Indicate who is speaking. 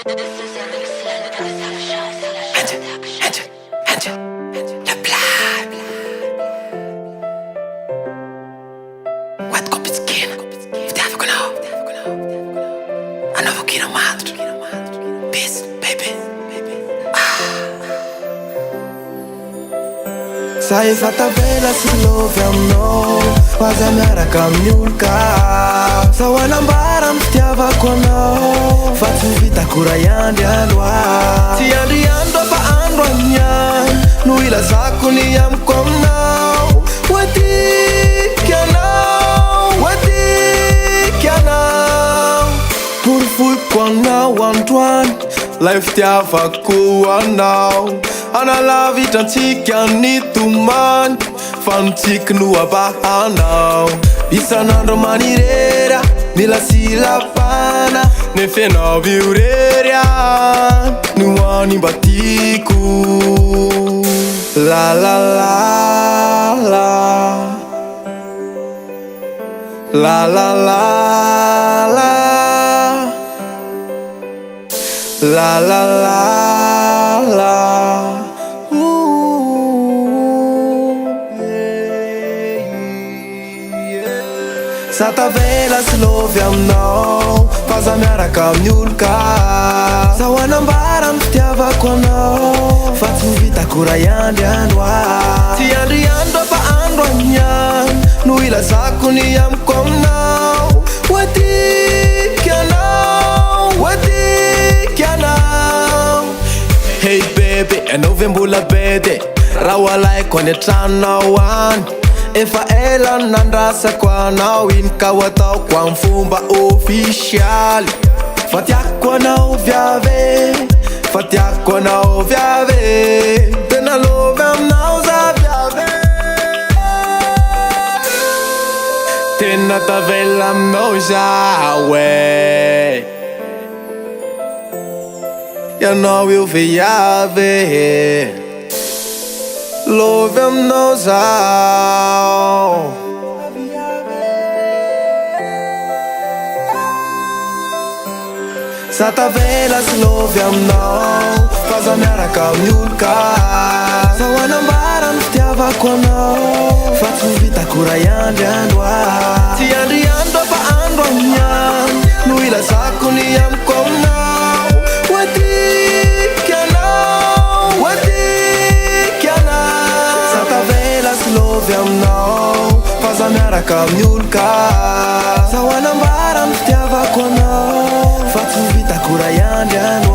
Speaker 1: Sa efa tavela sy lovy aminao fa za miaraka amin'ny olo-ka sa hoanambara amin'ny fitiavako anao fa tsy vitako ray andry andro tsy andry andro fa andro amin'ny any no ilazako ny amiko aminao oetiky anao porifoiko anao androany lay fitiavako anao analavitrantsika ny tomany fanotsiky no avahanao isan'andro manirera mila silapana nefenao viorerya ny hoany mba tiako la la la la la la la la la la la la sa tavela sy lovy aminao fa za miaraka amin'ny olo-ka sa hoanambara amin'ny fitiavako anao fa tsy vitako ray andry andro tsy andry andro fa andro amin'ny any no ilazako ny amiko aminao oetiky anao hey bebe anao ve mbola bedy raha hoalaiko any antranonao any efa ela nandrasako anao iny ka ho ataoko amin'ny fomba ofisialy fa tiako anao viave fa tiako anao viave tena lovy aminao za viave tena tavela aminao zawe ianao io viave lovy aminao zaho sa tavela sy lovy aminao fa za miaraka amin'ny olo-ka sa hoanambara ny fitiavako anao fa tsy vitako ray andry andro tsy andry andro fa andro amin'ny any no ilazako ny amiko aminao oetiky anao sa tavela sy lovy aminao fa za miaraka amin'ny olo-ka sa hoanambara ny fitiavako anao fa tsy vitako ray andry andro